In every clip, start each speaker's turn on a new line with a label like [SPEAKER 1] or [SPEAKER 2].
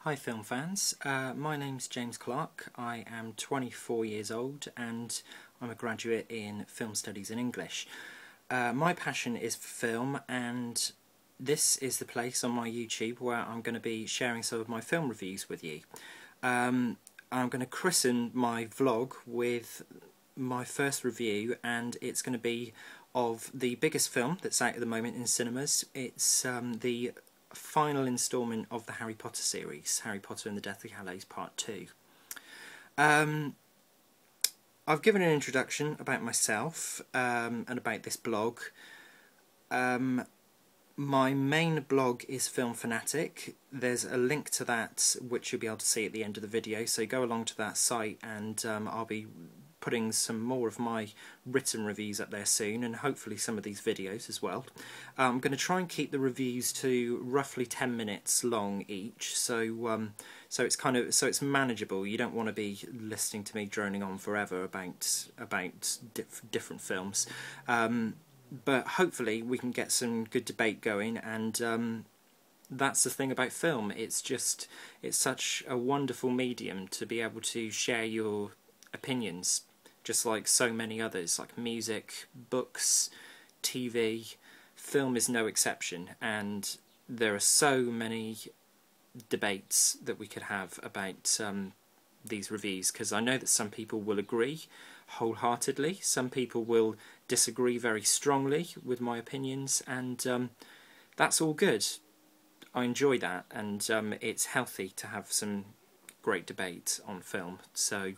[SPEAKER 1] Hi film fans, my name's James Clark. I am 24 years old and I'm a graduate in film studies and English. My passion is for film, and this is the place on my YouTube where I'm going to be sharing some of my film reviews with you. I'm going to christen my vlog with my first review, and it's going to be of the biggest film that's out at the moment in cinemas. It's the final instalment of the Harry Potter series, Harry Potter and the Deathly Hallows Part 2. I've given an introduction about myself and about this blog. My main blog is Film Fanatic. There's a link to that which you'll be able to see at the end of the video, so go along to that site, and I'll be putting some more of my written reviews up there soon, and hopefully some of these videos as well. I'm going to try and keep the reviews to roughly 10 minutes long each, so it's manageable. You don't want to be listening to me droning on forever about different films. But hopefully we can get some good debate going, and that's the thing about film. It's such a wonderful medium to be able to share your opinions, just like so many others, like music, books, TV. Film is no exception, and there are so many debates that we could have about these reviews, because I know that some people will agree wholeheartedly, some people will disagree very strongly with my opinions, and that's all good. I enjoy that, and it's healthy to have some great debate on film. So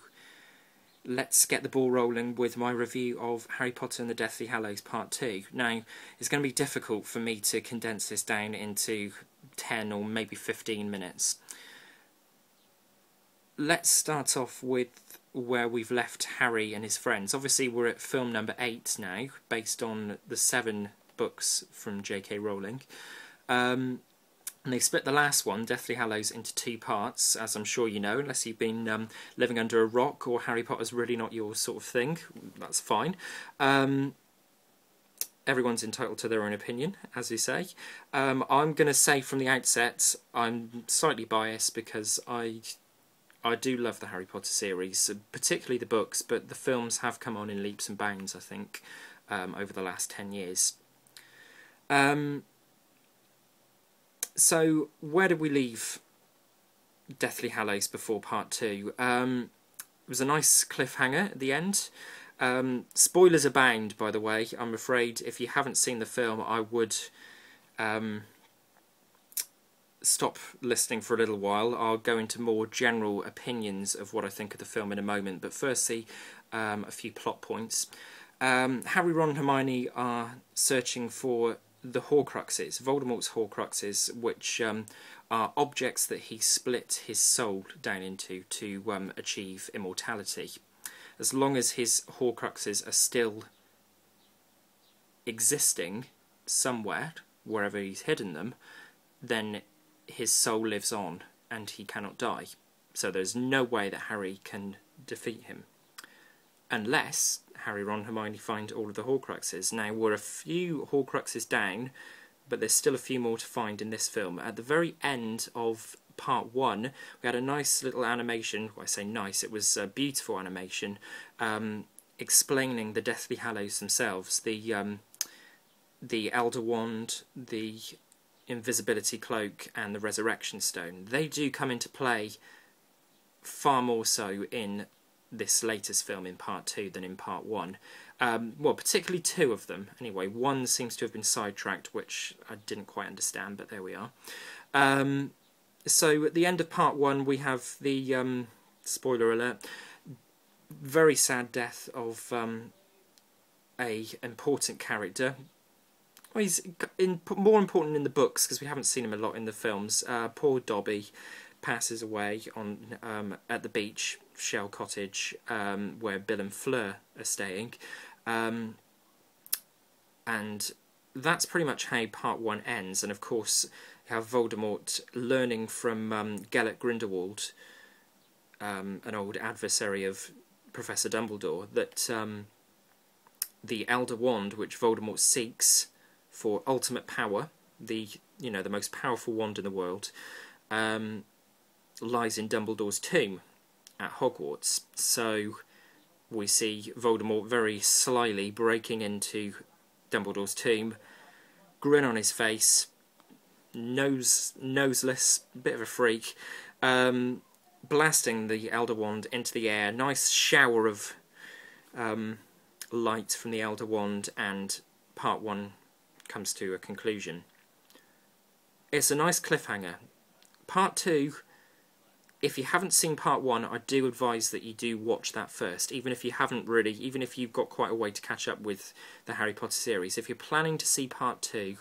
[SPEAKER 1] let's get the ball rolling with my review of Harry Potter and the Deathly Hallows Part 2. Now, it's going to be difficult for me to condense this down into 10 or maybe 15 minutes. Let's start off with where we've left Harry and his friends. Obviously, we're at film number 8 now, based on the 7 books from J.K. Rowling. And they split the last one, Deathly Hallows, into 2 parts, as I'm sure you know, unless you've been living under a rock or Harry Potter's really not your sort of thing. That's fine. Everyone's entitled to their own opinion, as you say. I'm going to say from the outset, I'm slightly biased because I do love the Harry Potter series, particularly the books, but the films have come on in leaps and bounds, I think, over the last 10 years. So, where did we leave Deathly Hallows before Part 2? It was a nice cliffhanger at the end. Spoilers abound, by the way. I'm afraid if you haven't seen the film, I would stop listening for a little while. I'll go into more general opinions of what I think of the film in a moment, but firstly, a few plot points. Harry, Ron and Hermione are searching for the Horcruxes, Voldemort's Horcruxes, which are objects that he split his soul down into to achieve immortality. As long as his Horcruxes are still existing somewhere, wherever he's hidden them, then his soul lives on and he cannot die. So there's no way that Harry can defeat him, unless Harry, Ron, Hermione find all of the Horcruxes. Now, we're a few Horcruxes down, but there's still a few more to find in this film. At the very end of Part 1, we had a nice little animation. Well, I say nice, it was a beautiful animation, explaining the Deathly Hallows themselves. The Elder Wand, the Invisibility Cloak, and the Resurrection Stone. They do come into play far more so in this latest film in Part 2 than in Part 1. Well, particularly 2 of them. Anyway, 1 seems to have been sidetracked, which I didn't quite understand, but there we are. So at the end of Part 1 we have the, spoiler alert, very sad death of a important character. Well, he's more important in the books because we haven't seen him a lot in the films. Poor Dobby passes away on at the beach, Shell Cottage, where Bill and Fleur are staying, and that's pretty much how Part 1 ends. And of course you have Voldemort learning from Gellert Grindelwald, an old adversary of Professor Dumbledore, that the Elder Wand, which Voldemort seeks for ultimate power, the most powerful wand in the world, lies in Dumbledore's tomb at Hogwarts. So we see Voldemort very slyly breaking into Dumbledore's tomb, grin on his face, noseless, bit of a freak, blasting the Elder Wand into the air. Nice shower of light from the Elder Wand, and part 1 comes to a conclusion. It's a nice cliffhanger. Part 2, if you haven't seen part 1, I do advise that you do watch that first, even if you've got quite a way to catch up with the Harry Potter series. If you're planning to see part 2,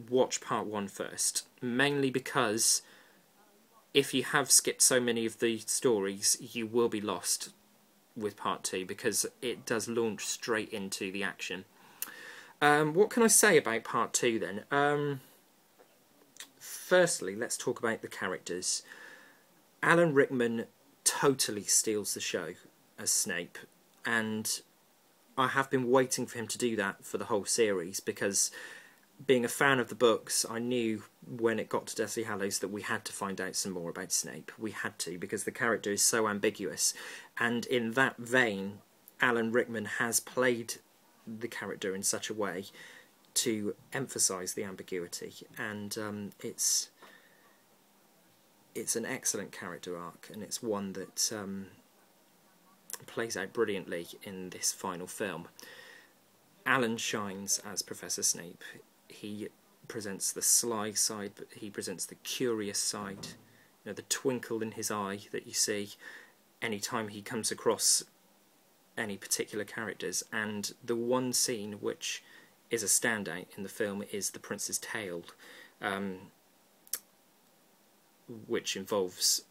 [SPEAKER 1] watch part 1 first, mainly because if you have skipped so many of the stories, you will be lost with part 2, because it does launch straight into the action. What can I say about part 2 then? Firstly, let's talk about the characters. Alan Rickman totally steals the show as Snape, and I have been waiting for him to do that for the whole series, because being a fan of the books, I knew when it got to Deathly Hallows that we had to find out some more about Snape. We had to, because the character is so ambiguous. And in that vein, Alan Rickman has played the character in such a way to emphasise the ambiguity. And it's an excellent character arc, and it's one that plays out brilliantly in this final film. Alan shines as Professor Snape. He presents the sly side, but he presents the curious side. You know, the twinkle in his eye that you see anytime he comes across any particular characters. And the one scene which is a standout in the film is The Prince's Tale, which involves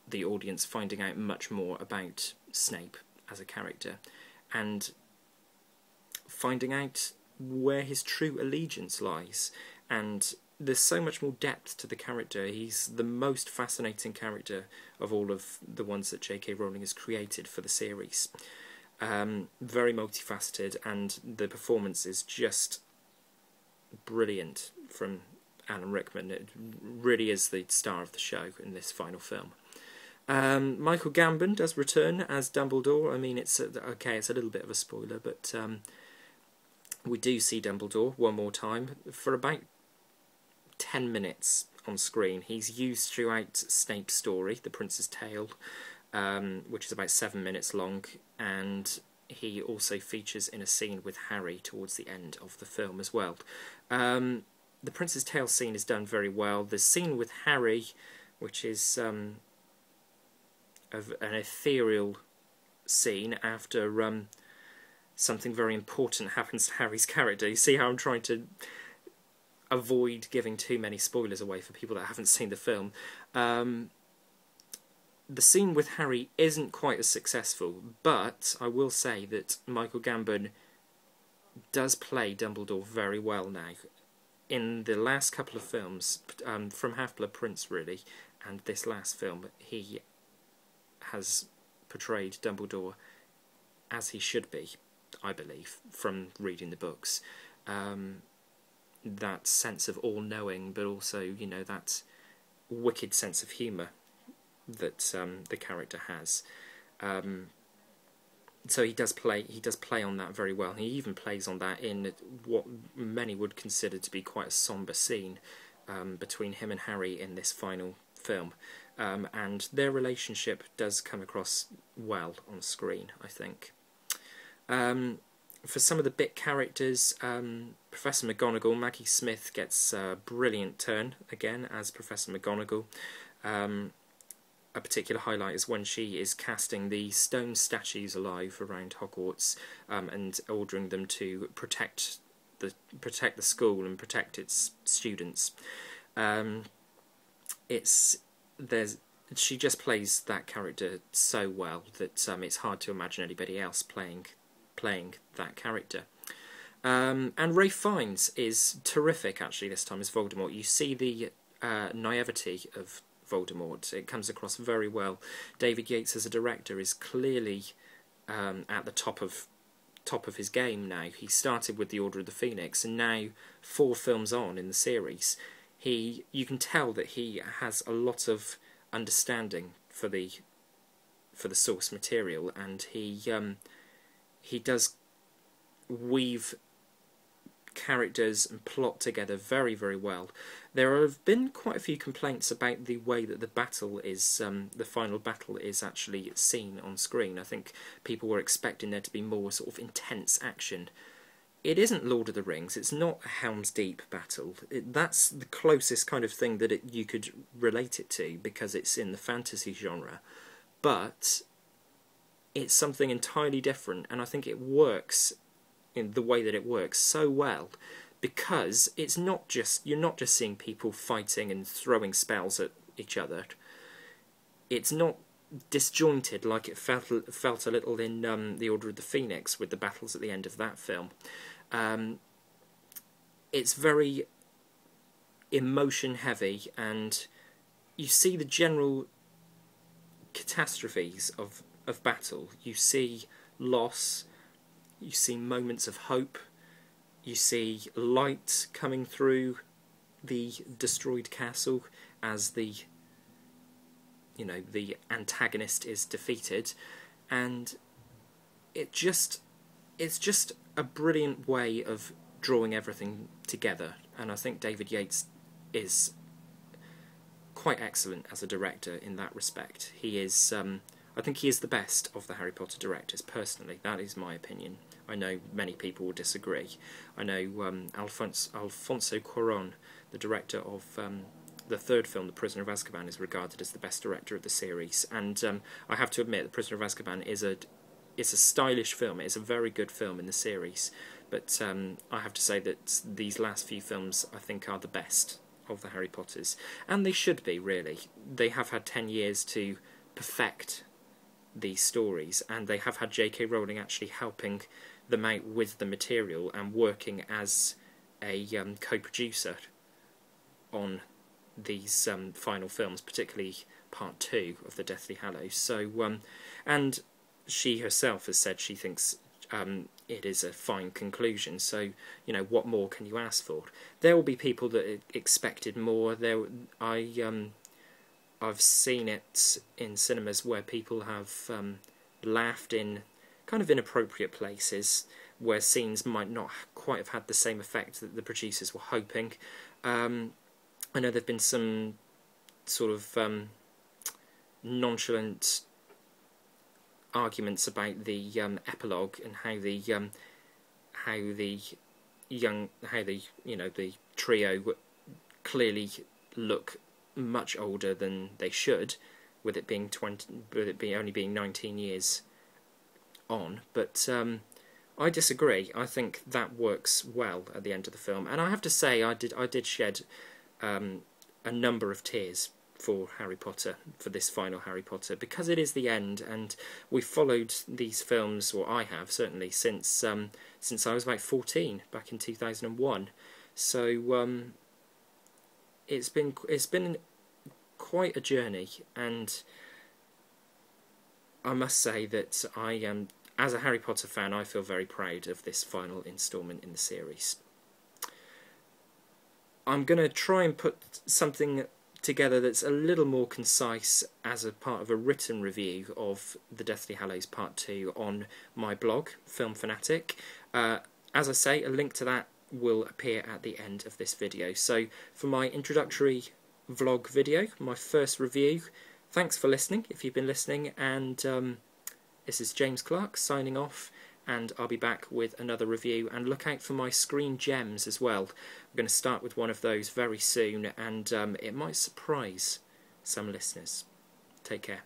[SPEAKER 1] the audience finding out much more about Snape as a character, and finding out where his true allegiance lies. And there's so much more depth to the character. He's the most fascinating character of all of the ones that J.K. Rowling has created for the series. Very multifaceted, and the performance is just brilliant from Alan Rickman. It really is the star of the show in this final film. Michael Gambon does return as Dumbledore. I mean, it's a little bit of a spoiler, but we do see Dumbledore one more time for about 10 minutes on screen. He's used throughout Snape's story, The Prince's Tale, which is about 7 minutes long, and he also features in a scene with Harry towards the end of the film as well. The Prince's Tale scene is done very well. The scene with Harry, which is an ethereal scene after something very important happens to Harry's character. You see how I'm trying to avoid giving too many spoilers away for people that haven't seen the film. The scene with Harry isn't quite as successful, but I will say that Michael Gambon does play Dumbledore very well now. In the last couple of films, from Half-Blood Prince really, and this last film, he has portrayed Dumbledore as he should be, I believe, from reading the books. That sense of all-knowing, but also, you know, that wicked sense of humour that the character has. So he does play on that very well. He even plays on that in what many would consider to be quite a sombre scene between him and Harry in this final film. And their relationship does come across well on screen, I think. For some of the bit characters, Professor McGonagall, Maggie Smith gets a brilliant turn again as Professor McGonagall. A particular highlight is when she is casting the stone statues alive around Hogwarts and ordering them to protect the school and protect its students. She just plays that character so well that it's hard to imagine anybody else playing that character. And Ralph Fiennes is terrific actually this time as Voldemort. You see the naivety of Voldemort. It comes across very well. David Yates as a director is clearly at the top of his game now. He started with The Order of the Phoenix, and now 4 films on in the series, you can tell that he has a lot of understanding for the source material, and he does weave characters and plot together very, very well. There have been quite a few complaints about the way that the battle is, the final battle is actually seen on screen. I think people were expecting there to be more sort of intense action. It isn't Lord of the Rings, it's not a Helm's Deep battle. That's the closest kind of thing that you could relate it to, because it's in the fantasy genre. But it's something entirely different, and I think it works in the way that it works so well, because it's not just, you're not just seeing people fighting and throwing spells at each other. It's not disjointed like it felt a little in The Order of the Phoenix with the battles at the end of that film. It's very emotion heavy, and you see the general catastrophes of battle. You see loss, you see moments of hope, you see light coming through the destroyed castle as the antagonist is defeated, and it's just a brilliant way of drawing everything together. And I think David Yates is quite excellent as a director in that respect. He is, I think he is the best of the Harry Potter directors, personally. That is my opinion. I know many people will disagree. I know Alfonso Cuarón, the director of the third film, The Prisoner of Azkaban, is regarded as the best director of the series. And I have to admit, The Prisoner of Azkaban is a stylish film. It is a very good film in the series. But I have to say that these last few films, I think, are the best of the Harry Potters. And they should be, really. They have had 10 years to perfect these stories, and they have had J.K. Rowling actually helping them out with the material and working as a co-producer on these final films, particularly part 2 of the Deathly Hallows. So, and she herself has said she thinks it is a fine conclusion. So, what more can you ask for? There will be people that expected more. I've seen it in cinemas where people have laughed in kind of inappropriate places, where scenes might not quite have had the same effect that the producers were hoping. I know there have been some sort of nonchalant arguments about the epilogue and how the trio clearly look much older than they should, with it being only being 19 years on. But I disagree. I think that works well at the end of the film, and I have to say I did shed a number of tears for Harry Potter, for this final Harry Potter, because it is the end, and we've followed these films, or I have certainly, since I was about 14 back in 2001. So it's been quite a journey, and I must say that I am, as a Harry Potter fan, I feel very proud of this final instalment in the series. I'm going to try and put something together that's a little more concise as a part of a written review of The Deathly Hallows Part 2 on my blog, Film Fanatic. As I say, a link to that will appear at the end of this video. So for my introductory vlog video, my first review, thanks for listening if you've been listening, and this is James Clark signing off, and I'll be back with another review. And look out for my screen gems as well. I'm going to start with one of those very soon, and it might surprise some listeners. Take care.